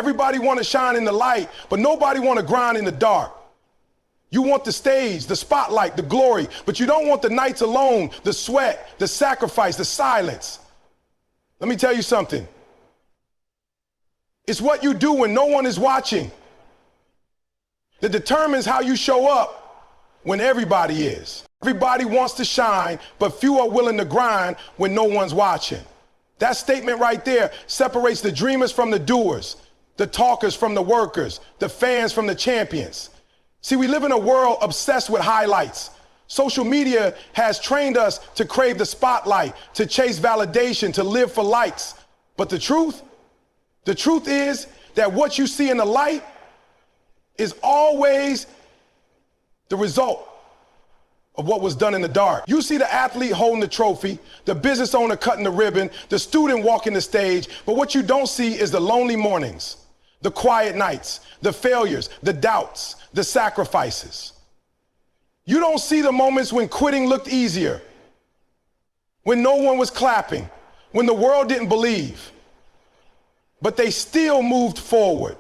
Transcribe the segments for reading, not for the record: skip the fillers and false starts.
Everybody want to shine in the light, but nobody want to grind in the dark. You want the stage, the spotlight, the glory, but you don't want the nights alone, the sweat, the sacrifice, the silence. Let me tell you something. It's what you do when no one is watching that determines how you show up when everybody is. Everybody wants to shine, but few are willing to grind when no one's watching. That statement right there separates the dreamers from the doers, the talkers from the workers, the fans from the champions. See, we live in a world obsessed with highlights. Social media has trained us to crave the spotlight, to chase validation, to live for likes. But the truth is that what you see in the light is always the result of what was done in the dark. You see the athlete holding the trophy, the business owner cutting the ribbon, the student walking the stage, but what you don't see is the lonely mornings, the quiet nights, the failures, the doubts, the sacrifices. You don't see the moments when quitting looked easier, when no one was clapping, when the world didn't believe, but they still moved forward.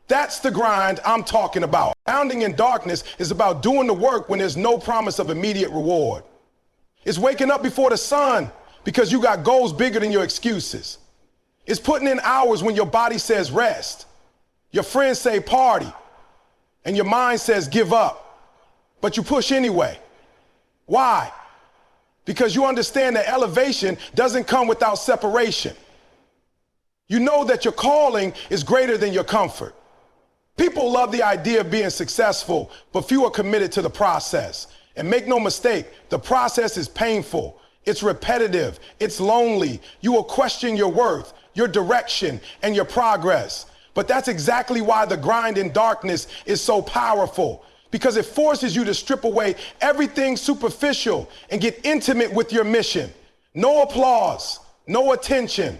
That's the grind I'm talking about. Bounding in darkness is about doing the work when there's no promise of immediate reward. It's waking up before the sun because you got goals bigger than your excuses. It's putting in hours when your body says rest, your friends say party, and your mind says give up, but you push anyway. Why? Because you understand that elevation doesn't come without separation. You know that your calling is greater than your comfort. People love the idea of being successful, but few are committed to the process. And make no mistake, the process is painful. It's repetitive. It's lonely. You will question your worth, your direction, and your progress. But that's exactly why the grind in darkness is so powerful, because it forces you to strip away everything superficial and get intimate with your mission. No applause, no attention.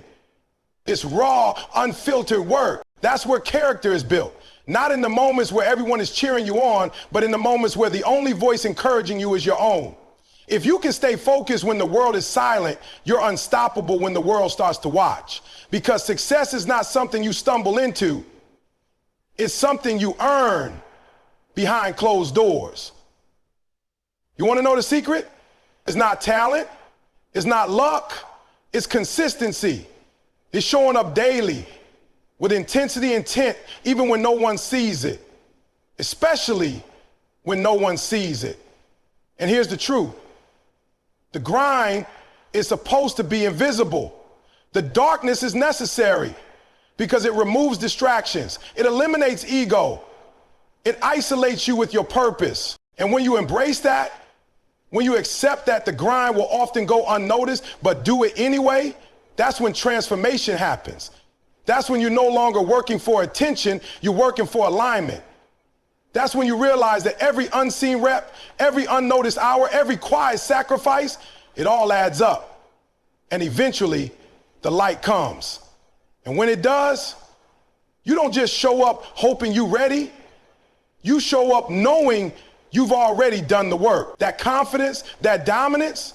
It's raw, unfiltered work. That's where character is built. Not in the moments where everyone is cheering you on, but in the moments where the only voice encouraging you is your own. If you can stay focused when the world is silent, you're unstoppable when the world starts to watch. Because success is not something you stumble into. It's something you earn behind closed doors. You want to know the secret? It's not talent. It's not luck. It's consistency. It's showing up daily with intensity, intent, even when no one sees it, especially when no one sees it. And here's the truth. The grind is supposed to be invisible. The darkness is necessary because it removes distractions. It eliminates ego. It isolates you with your purpose. And when you embrace that, when you accept that the grind will often go unnoticed, but do it anyway, that's when transformation happens. That's when you're no longer working for attention, you're working for alignment. That's when you realize that every unseen rep, every unnoticed hour, every quiet sacrifice, it all adds up. And eventually, the light comes. And when it does, you don't just show up hoping you're ready. You show up knowing you've already done the work. That confidence, that dominance,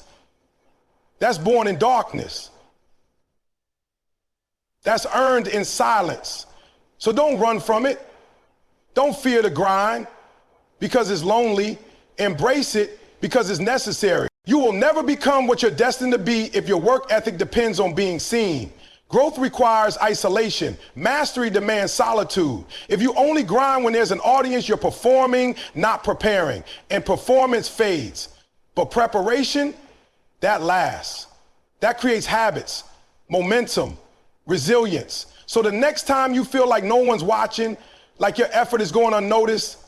that's born in darkness. That's earned in silence. So don't run from it. Don't fear the grind because it's lonely. Embrace it because it's necessary. You will never become what you're destined to be if your work ethic depends on being seen. Growth requires isolation. Mastery demands solitude. If you only grind when there's an audience, you're performing, not preparing. And performance fades. But preparation, that lasts. That creates habits, momentum, resilience. So the next time you feel like no one's watching, like your effort is going unnoticed,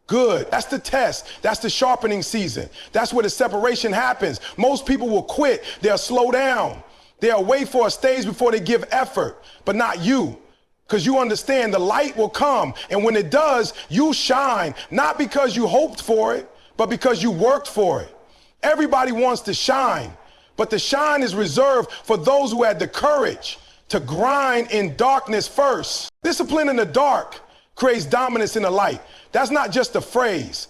good. That's the test. That's the sharpening season. That's where the separation happens. Most people will quit. They'll slow down. They'll wait for a stage before they give effort, but not you. Because you understand the light will come. And when it does, you shine, not because you hoped for it, but because you worked for it. Everybody wants to shine, but the shine is reserved for those who had the courage to grind in darkness first. Discipline in the dark creates dominance in the light. That's not just a phrase.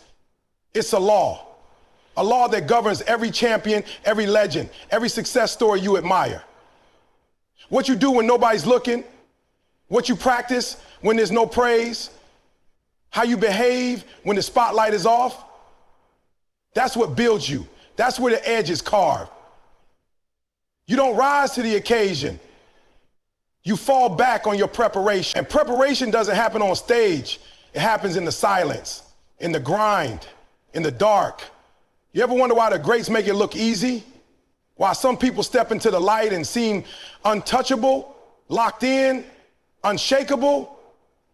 It's a law that governs every champion, every legend, every success story you admire. What you do when nobody's looking, What you practice when there's no praise, how you behave when the spotlight is off, that's what builds you. That's where the edge is carved. You don't rise to the occasion. You fall back on your preparation. And preparation doesn't happen on stage. It happens in the silence, in the grind, in the dark. You ever wonder why the greats make it look easy? Why some people step into the light and seem untouchable, locked in, unshakable?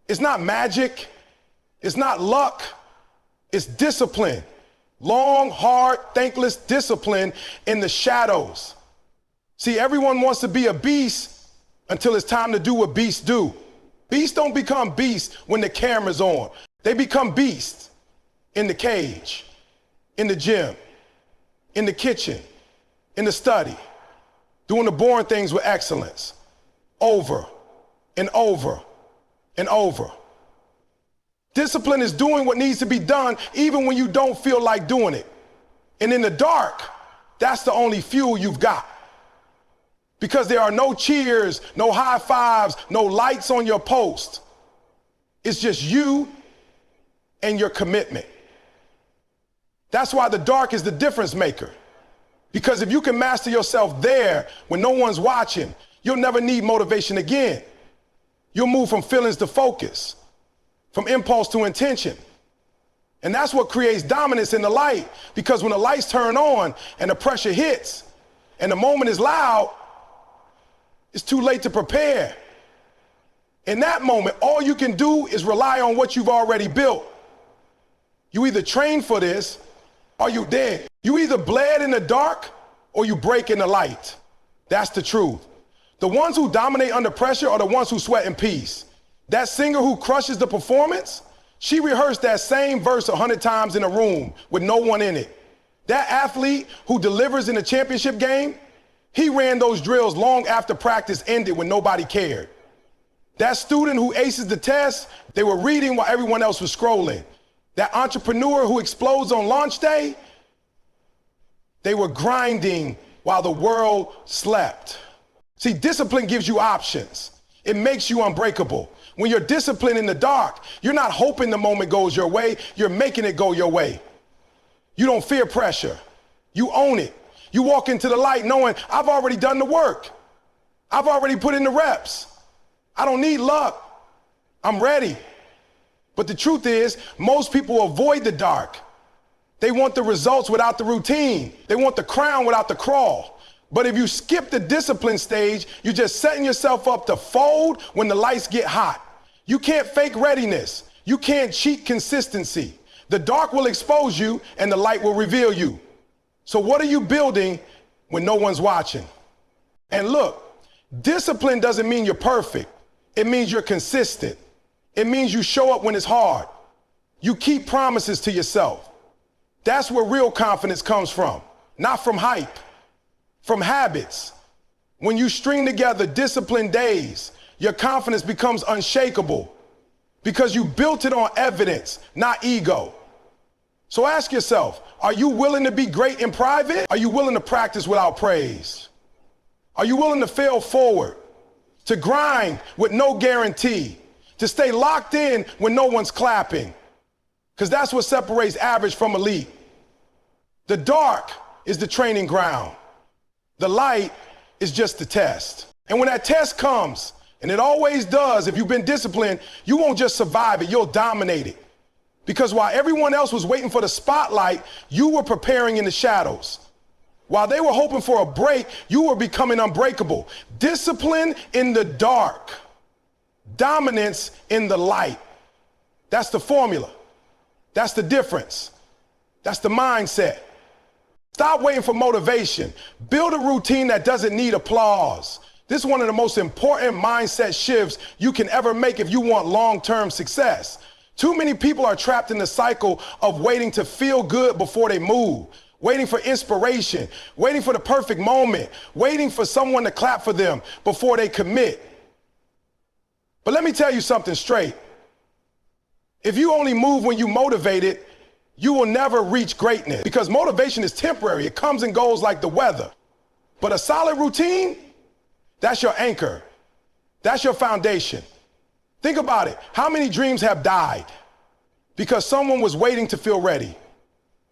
It's not magic. It's not luck. It's discipline. Long, hard, thankless discipline in the shadows. See, everyone wants to be a beast until it's time to do what beasts do. Beasts don't become beasts when the camera's on. They become beasts in the cage, in the gym, in the kitchen, in the study, doing the boring things with excellence, over and over and over. Discipline is doing what needs to be done even when you don't feel like doing it. And in the dark, that's the only fuel you've got. Because there are no cheers, no high fives, no lights on your post. It's just you and your commitment. That's why the dark is the difference maker. Because if you can master yourself there when no one's watching, you'll never need motivation again. You'll move from feelings to focus, from impulse to intention. And that's what creates dominance in the light. Because when the lights turn on and the pressure hits and the moment is loud, it's too late to prepare. In that moment, all you can do is rely on what you've already built. You either train for this or you dead. You either bled in the dark or you break in the light. That's the truth. The ones who dominate under pressure are the ones who sweat in peace. That singer who crushes the performance, she rehearsed that same verse 100 times in a room with no one in it. That athlete who delivers in the championship game, he ran those drills long after practice ended when nobody cared. That student who aces the test, they were reading while everyone else was scrolling. That entrepreneur who explodes on launch day, they were grinding while the world slept. See, discipline gives you options. It makes you unbreakable. When you're disciplined in the dark, you're not hoping the moment goes your way, you're making it go your way. You don't fear pressure. You own it. You walk into the light knowing, I've already done the work. I've already put in the reps. I don't need luck. I'm ready. But the truth is, most people avoid the dark. They want the results without the routine. They want the crown without the crawl. But if you skip the discipline stage, you're just setting yourself up to fold when the lights get hot. You can't fake readiness. You can't cheat consistency. The dark will expose you and the light will reveal you. So what are you building when no one's watching? And look, discipline doesn't mean you're perfect. It means you're consistent. It means you show up when it's hard. You keep promises to yourself. That's where real confidence comes from, not from hype, from habits. When you string together disciplined days, your confidence becomes unshakable because you built it on evidence, not ego. So ask yourself, are you willing to be great in private? Are you willing to practice without praise? Are you willing to fail forward, to grind with no guarantee, to stay locked in when no one's clapping? Because that's what separates average from elite. The dark is the training ground. The light is just the test. And when that test comes, and it always does, if you've been disciplined, you won't just survive it, you'll dominate it. Because while everyone else was waiting for the spotlight, you were preparing in the shadows. While they were hoping for a break, you were becoming unbreakable. Discipline in the dark, dominance in the light. That's the formula. That's the difference. That's the mindset. Stop waiting for motivation. Build a routine that doesn't need applause. This is one of the most important mindset shifts you can ever make if you want long-term success. Too many people are trapped in the cycle of waiting to feel good before they move, waiting for inspiration, waiting for the perfect moment, waiting for someone to clap for them before they commit. But let me tell you something straight. If you only move when you're motivated, you will never reach greatness because motivation is temporary. It comes and goes like the weather. But a solid routine, that's your anchor. That's your foundation. Think about it. How many dreams have died because someone was waiting to feel ready?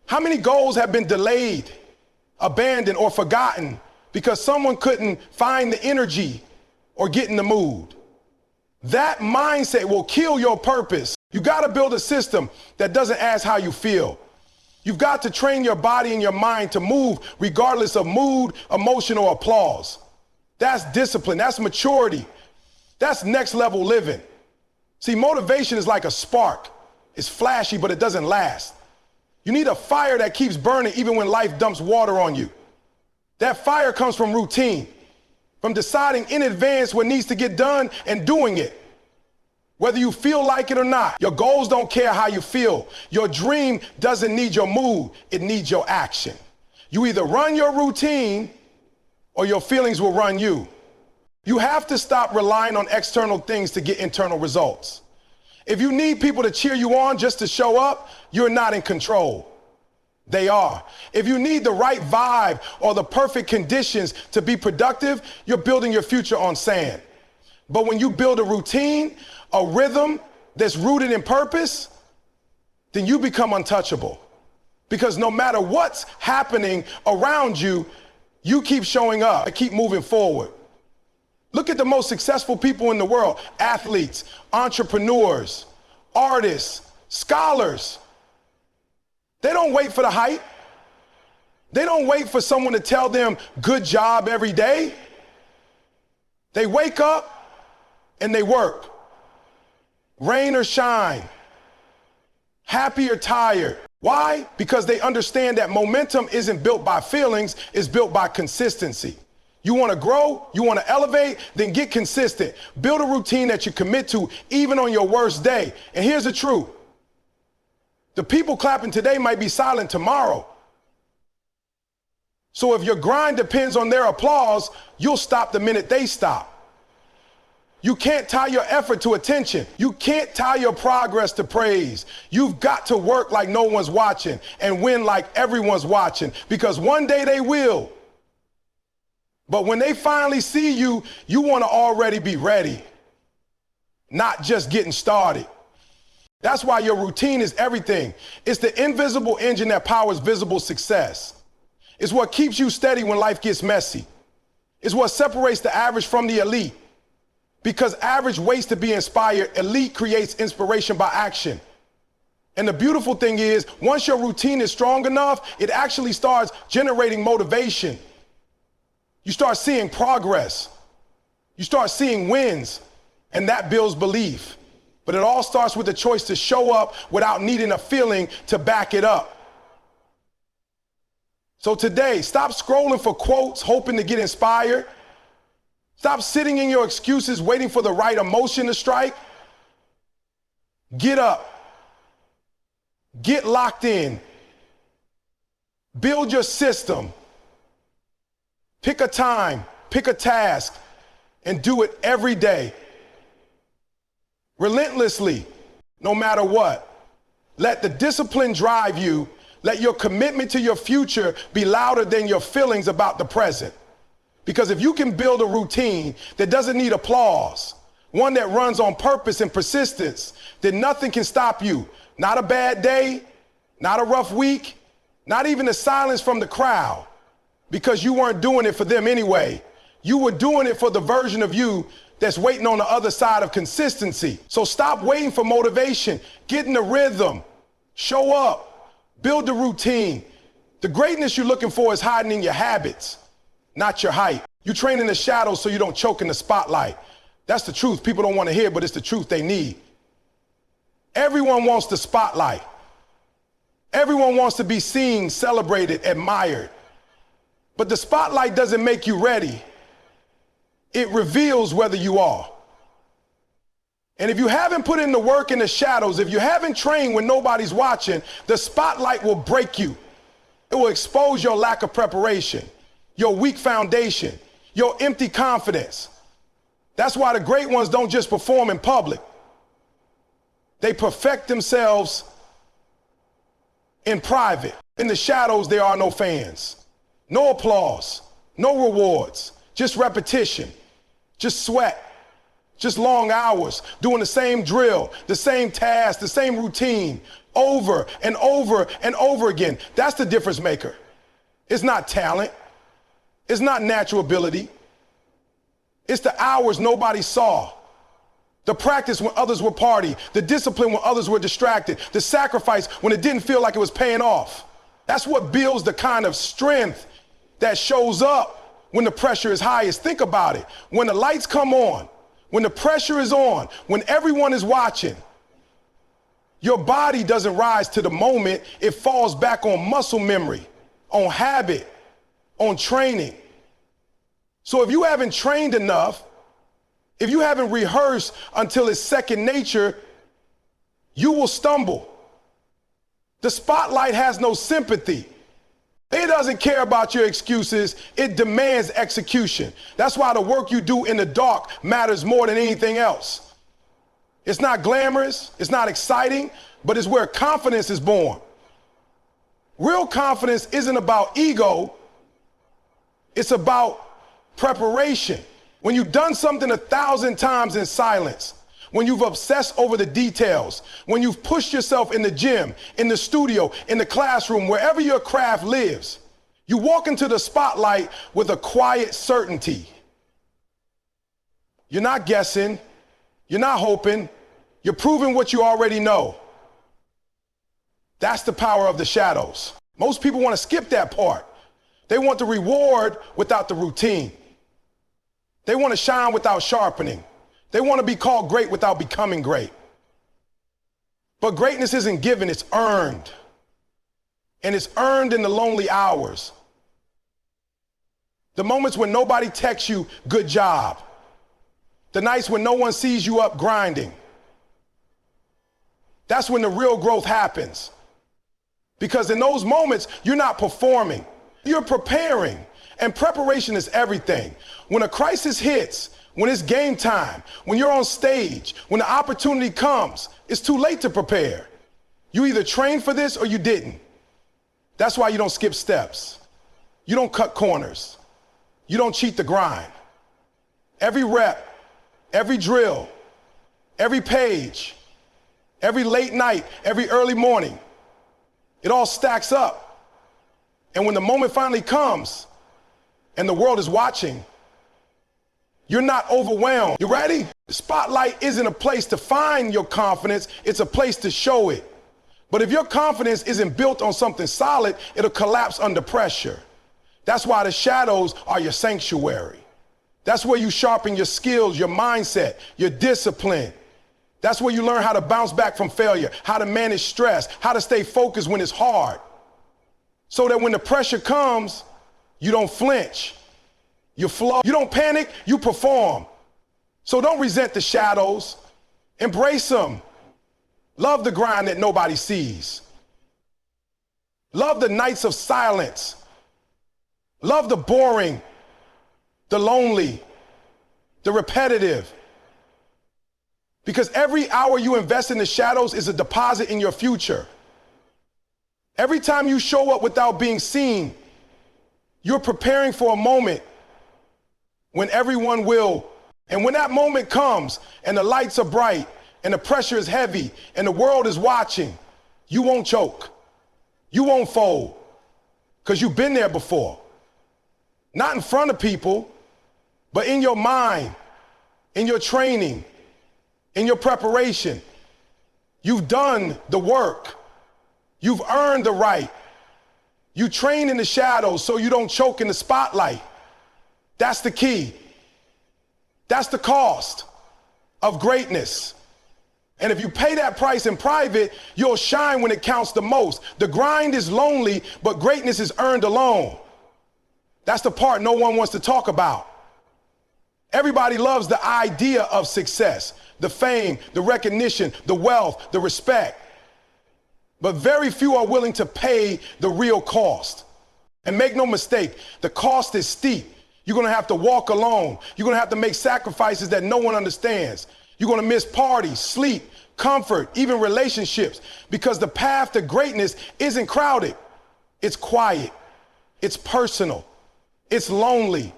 How many goals have been delayed, abandoned, or forgotten because someone couldn't find the energy or get in the mood? That mindset will kill your purpose. You got to build a system that doesn't ask how you feel. You've got to train your body and your mind to move regardless of mood, emotion, or applause. That's discipline. That's maturity. That's next level living. See, motivation is like a spark. It's flashy, but it doesn't last. You need a fire that keeps burning even when life dumps water on you. That fire comes from routine, from deciding in advance what needs to get done and doing it. Whether you feel like it or not, your goals don't care how you feel. Your dream doesn't need your mood, it needs your action. You either run your routine or your feelings will run you. You have to stop relying on external things to get internal results. If you need people to cheer you on just to show up, you're not in control. They are. If you need the right vibe or the perfect conditions to be productive, you're building your future on sand. But when you build a routine, a rhythm that's rooted in purpose, then you become untouchable. Because no matter what's happening around you, you keep showing up and keep moving forward. Look at the most successful people in the world: athletes, entrepreneurs, artists, scholars. They don't wait for the hype. They don't wait for someone to tell them good job every day. They wake up and they work. Rain or shine, happy or tired. Why? Because they understand that momentum isn't built by feelings, it's built by consistency. You want to grow, you want to elevate, then get consistent. Build a routine that you commit to even on your worst day. And here's the truth. The people clapping today might be silent tomorrow. So if your grind depends on their applause, you'll stop the minute they stop. You can't tie your effort to attention. You can't tie your progress to praise. You've got to work like no one's watching and win like everyone's watching, because one day they will. But when they finally see you, you want to already be ready, not just getting started. That's why your routine is everything. It's the invisible engine that powers visible success. It's what keeps you steady when life gets messy. It's what separates the average from the elite. Because average waits to be inspired, elite creates inspiration by action. And the beautiful thing is, once your routine is strong enough, it actually starts generating motivation. You start seeing progress. You start seeing wins, and that builds belief. But it all starts with the choice to show up without needing a feeling to back it up. So today, stop scrolling for quotes, hoping to get inspired. Stop sitting in your excuses, waiting for the right emotion to strike. Get up. Get locked in. Build your system. Pick a time, pick a task, and do it every day. Relentlessly, no matter what. Let the discipline drive you. Let your commitment to your future be louder than your feelings about the present. Because if you can build a routine that doesn't need applause, one that runs on purpose and persistence, then nothing can stop you. Not a bad day, not a rough week, not even the silence from the crowd. Because you weren't doing it for them anyway. You were doing it for the version of you that's waiting on the other side of consistency. So stop waiting for motivation. Get in the rhythm. Show up. Build the routine. The greatness you're looking for is hiding in your habits, not your hype. You train in the shadows so you don't choke in the spotlight. That's the truth people don't want to hear, but it's the truth they need. Everyone wants the spotlight. Everyone wants to be seen, celebrated, admired. But the spotlight doesn't make you ready. It reveals whether you are. And if you haven't put in the work in the shadows, if you haven't trained when nobody's watching, the spotlight will break you. It will expose your lack of preparation, your weak foundation, your empty confidence. That's why the great ones don't just perform in public. They perfect themselves in private. In the shadows, there are no fans, no applause, no rewards, just repetition, just sweat, Just long hours, doing the same drill, the same task, the same routine, over and over and over again. That's the difference maker. It's not talent. It's not natural ability. It's the hours nobody saw. The practice when others were partying, the discipline when others were distracted, the sacrifice when it didn't feel like it was paying off. That's what builds the kind of strength that shows up when the pressure is highest. Think about it. When the lights come on, when the pressure is on, when everyone is watching, your body doesn't rise to the moment. It falls back on muscle memory, on habit, on training. So if you haven't trained enough, if you haven't rehearsed until it's second nature, you will stumble. The spotlight has no sympathy. It doesn't care about your excuses. It demands execution. That's why the work you do in the dark matters more than anything else. It's not glamorous, it's not exciting, but it's where confidence is born. Real confidence isn't about ego, it's about preparation. When you've done something 1,000 times in silence, when you've obsessed over the details, when you've pushed yourself in the gym, in the studio, in the classroom, wherever your craft lives, you walk into the spotlight with a quiet certainty. You're not guessing, you're not hoping, you're proving what you already know. That's the power of the shadows. Most people want to skip that part. They want the reward without the routine. They want to shine without sharpening. They want to be called great without becoming great. But greatness isn't given, it's earned. And it's earned in the lonely hours. The moments when nobody texts you, good job. The nights when no one sees you up grinding. That's when the real growth happens. Because in those moments, you're not performing, you're preparing. And preparation is everything. When a crisis hits, when it's game time, when you're on stage, when the opportunity comes, it's too late to prepare. You either trained for this or you didn't. That's why you don't skip steps. You don't cut corners. You don't cheat the grind. Every rep, every drill, every page, every late night, every early morning, it all stacks up. And when the moment finally comes, and the world is watching, you're not overwhelmed. You ready? The spotlight isn't a place to find your confidence, it's a place to show it. But if your confidence isn't built on something solid, it'll collapse under pressure. That's why the shadows are your sanctuary. That's where you sharpen your skills, your mindset, your discipline. That's where you learn how to bounce back from failure, how to manage stress, how to stay focused when it's hard. So that when the pressure comes, you don't flinch, you flow. You don't panic, you perform. So don't resent the shadows, embrace them. Love the grind that nobody sees. Love the nights of silence. Love the boring, the lonely, the repetitive. Because every hour you invest in the shadows is a deposit in your future. Every time you show up without being seen, you're preparing for a moment when everyone will. And when that moment comes and the lights are bright and the pressure is heavy and the world is watching, you won't choke. You won't fold because you've been there before. Not in front of people, but in your mind, in your training, in your preparation. You've done the work. You've earned the right. You train in the shadows so you don't choke in the spotlight. That's the key. That's the cost of greatness. And if you pay that price in private, you'll shine when it counts the most. The grind is lonely, but greatness is earned alone. That's the part no one wants to talk about. Everybody loves the idea of success, the fame, the recognition, the wealth, the respect. But very few are willing to pay the real cost. And make no mistake, the cost is steep. You're gonna have to walk alone. You're gonna have to make sacrifices that no one understands. You're gonna miss parties, sleep, comfort, even relationships, because the path to greatness isn't crowded. It's quiet, it's personal, it's lonely,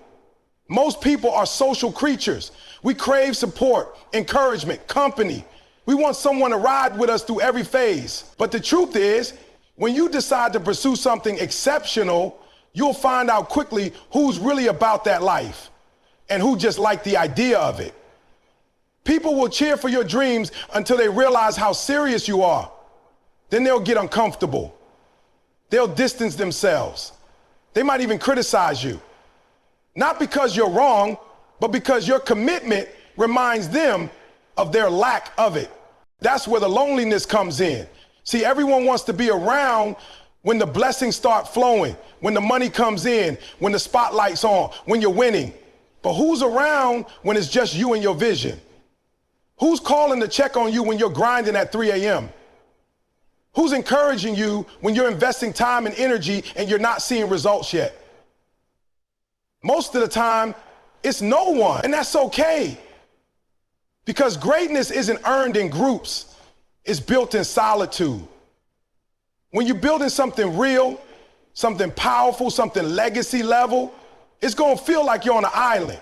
Most people are social creatures. We crave support, encouragement, company. We want someone to ride with us through every phase. But the truth is, when you decide to pursue something exceptional, you'll find out quickly who's really about that life and who just like the idea of it. People will cheer for your dreams until they realize how serious you are. Then they'll get uncomfortable. They'll distance themselves. They might even criticize you. Not because you're wrong, but because your commitment reminds them of their lack of it. That's where the loneliness comes in. See, everyone wants to be around when the blessings start flowing, when the money comes in, when the spotlight's on, when you're winning. But who's around when it's just you and your vision? Who's calling to check on you when you're grinding at 3 a.m.? Who's encouraging you when you're investing time and energy and you're not seeing results yet? Most of the time, it's no one, and that's okay. Because greatness isn't earned in groups, it's built in solitude. When you're building something real, something powerful, something legacy level, it's gonna feel like you're on an island.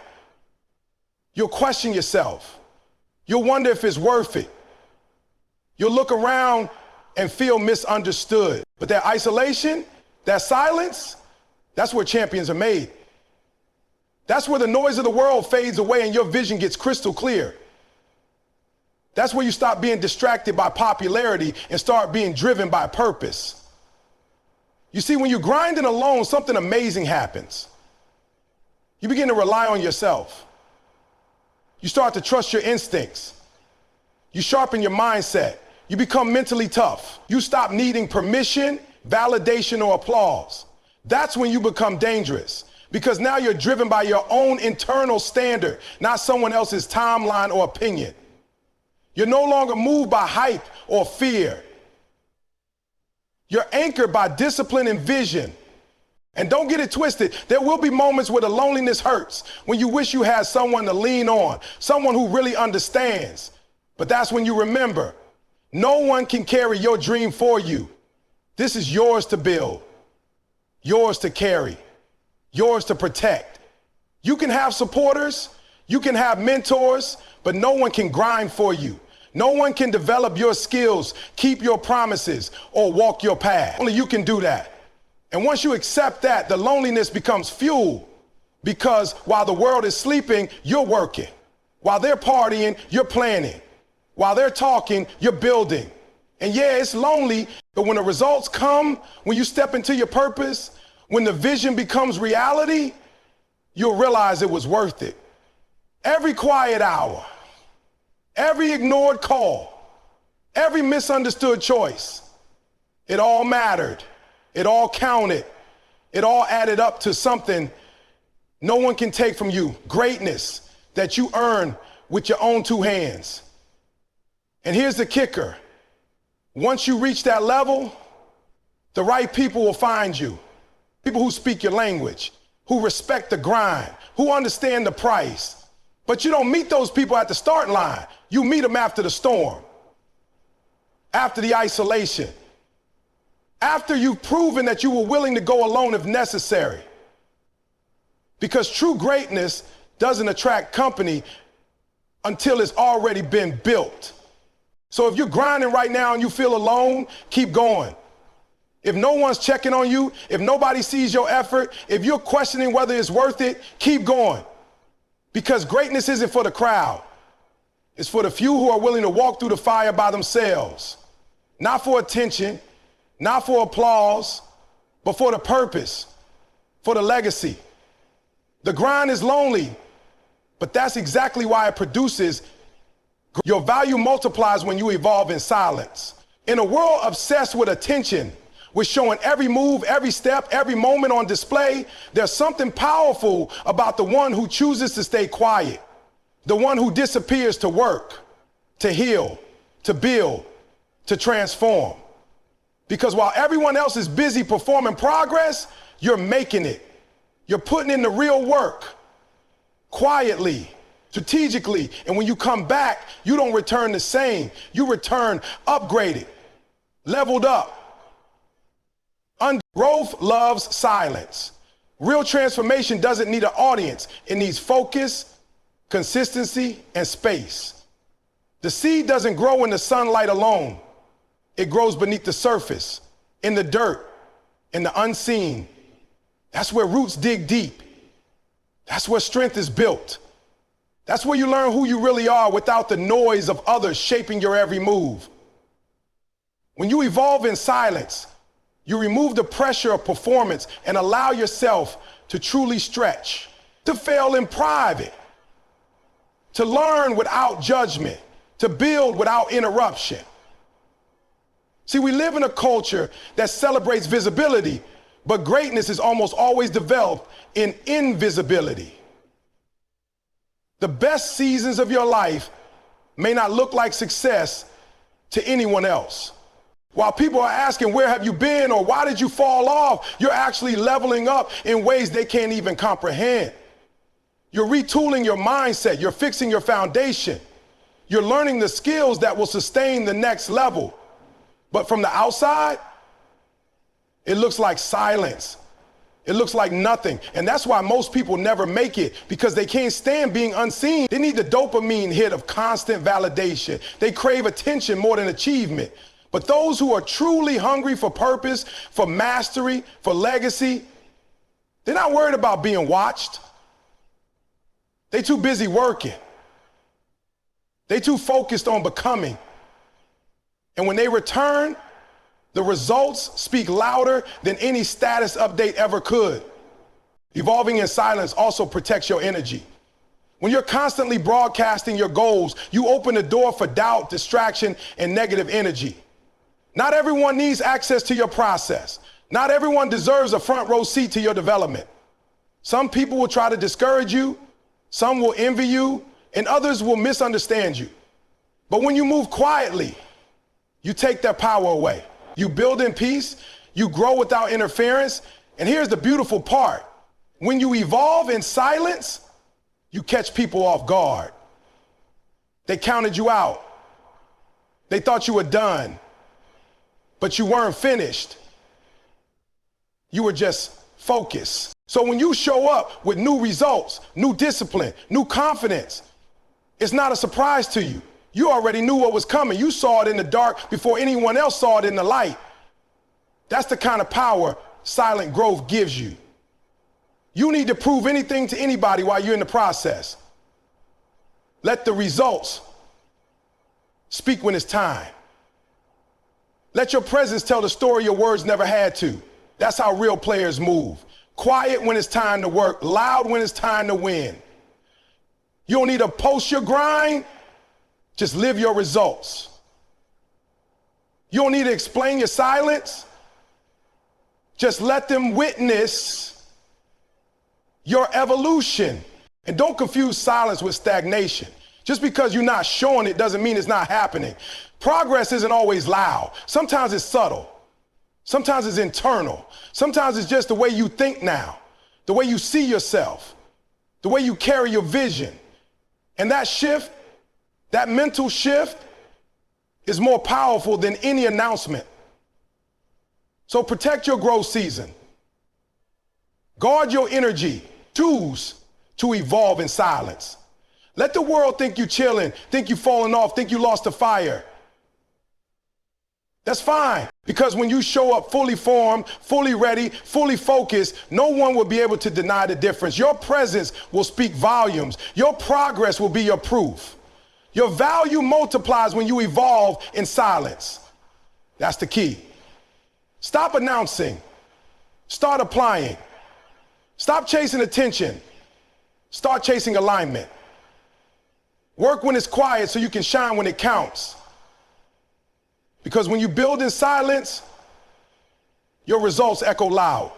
You'll question yourself. You'll wonder if it's worth it. You'll look around and feel misunderstood. But that isolation, that silence, that's where champions are made. That's where the noise of the world fades away and your vision gets crystal clear. That's where you stop being distracted by popularity and start being driven by purpose. You see, when you're grinding alone, something amazing happens. You begin to rely on yourself. You start to trust your instincts. You sharpen your mindset. You become mentally tough. You stop needing permission, validation, or applause. That's when you become dangerous, because now you're driven by your own internal standard, not someone else's timeline or opinion. You're no longer moved by hype or fear. You're anchored by discipline and vision. And don't get it twisted. There will be moments where the loneliness hurts, when you wish you had someone to lean on, someone who really understands. But that's when you remember, no one can carry your dream for you. This is yours to build, yours to carry, yours to protect. You can have supporters, you can have mentors, but no one can grind for you. No one can develop your skills, keep your promises, or walk your path. Only you can do that. And once you accept that, the loneliness becomes fuel, because while the world is sleeping, you're working. While they're partying, you're planning. While they're talking, you're building. And yeah, it's lonely, but when the results come, when you step into your purpose, when the vision becomes reality, you'll realize it was worth it. Every quiet hour, every ignored call, every misunderstood choice, it all mattered. It all counted. It all added up to something no one can take from you. Greatness that you earn with your own two hands. And here's the kicker. Once you reach that level, the right people will find you. People who speak your language, who respect the grind, who understand the price. But you don't meet those people at the start line. You meet them after the storm, after the isolation, after you've proven that you were willing to go alone if necessary. Because true greatness doesn't attract company until it's already been built. So if you're grinding right now and you feel alone, keep going. If no one's checking on you, if nobody sees your effort, if you're questioning whether it's worth it, keep going. Because greatness isn't for the crowd. It's for the few who are willing to walk through the fire by themselves. Not for attention, not for applause, but for the purpose, for the legacy. The grind is lonely, but that's exactly why it produces. Your value multiplies when you evolve in silence. In a world obsessed with attention, with showing every move, every step, every moment on display, there's something powerful about the one who chooses to stay quiet, the one who disappears to work, to heal, to build, to transform. Because while everyone else is busy performing progress, you're making it. You're putting in the real work, quietly, strategically. And when you come back, you don't return the same. You return upgraded, leveled up. Growth loves silence. Real transformation doesn't need an audience. It needs focus, consistency, and space. The seed doesn't grow in the sunlight alone. It grows beneath the surface, in the dirt, in the unseen. That's where roots dig deep. That's where strength is built. That's where you learn who you really are without the noise of others shaping your every move. When you evolve in silence, you remove the pressure of performance and allow yourself to truly stretch, to fail in private, to learn without judgment, to build without interruption. See, we live in a culture that celebrates visibility, but greatness is almost always developed in invisibility. The best seasons of your life may not look like success to anyone else. While people are asking, where have you been, or why did you fall off? You're actually leveling up in ways they can't even comprehend. You're retooling your mindset. You're fixing your foundation. You're learning the skills that will sustain the next level. But from the outside, it looks like silence. It looks like nothing. And that's why most people never make it, because they can't stand being unseen. They need the dopamine hit of constant validation. They crave attention more than achievement. But those who are truly hungry for purpose, for mastery, for legacy, they're not worried about being watched. They're too busy working. They're too focused on becoming. And when they return, the results speak louder than any status update ever could. Evolving in silence also protects your energy. When you're constantly broadcasting your goals, you open the door for doubt, distraction, and negative energy. Not everyone needs access to your process. Not everyone deserves a front row seat to your development. Some people will try to discourage you, some will envy you, and others will misunderstand you. But when you move quietly, you take their power away. You build in peace, you grow without interference, and here's the beautiful part. When you evolve in silence, you catch people off guard. They counted you out. They thought you were done, but you weren't finished. You were just focused. So when you show up with new results, new discipline, new confidence, it's not a surprise to you. You already knew what was coming. You saw it in the dark before anyone else saw it in the light. That's the kind of power silent growth gives you. You need to prove anything to anybody while you're in the process. Let the results speak when it's time. Let your presence tell the story your words never had to. That's how real players move. Quiet when it's time to work, loud when it's time to win. You don't need to post your grind. Just live your results. You don't need to explain your silence. Just let them witness your evolution. And don't confuse silence with stagnation. Just because you're not showing it doesn't mean it's not happening. Progress isn't always loud. Sometimes it's subtle. Sometimes it's internal. Sometimes it's just the way you think now, the way you see yourself, the way you carry your vision. And that shift, that mental shift, is more powerful than any announcement. So protect your growth season. Guard your energy. Choose to evolve in silence. Let the world think you chilling, think you falling off, think you lost the fire. That's fine, because when you show up fully formed, fully ready, fully focused, no one will be able to deny the difference. Your presence will speak volumes. Your progress will be your proof. Your value multiplies when you evolve in silence. That's the key. Stop announcing. Start applying. Stop chasing attention. Start chasing alignment. Work when it's quiet so you can shine when it counts. Because when you build in silence, your results echo loud.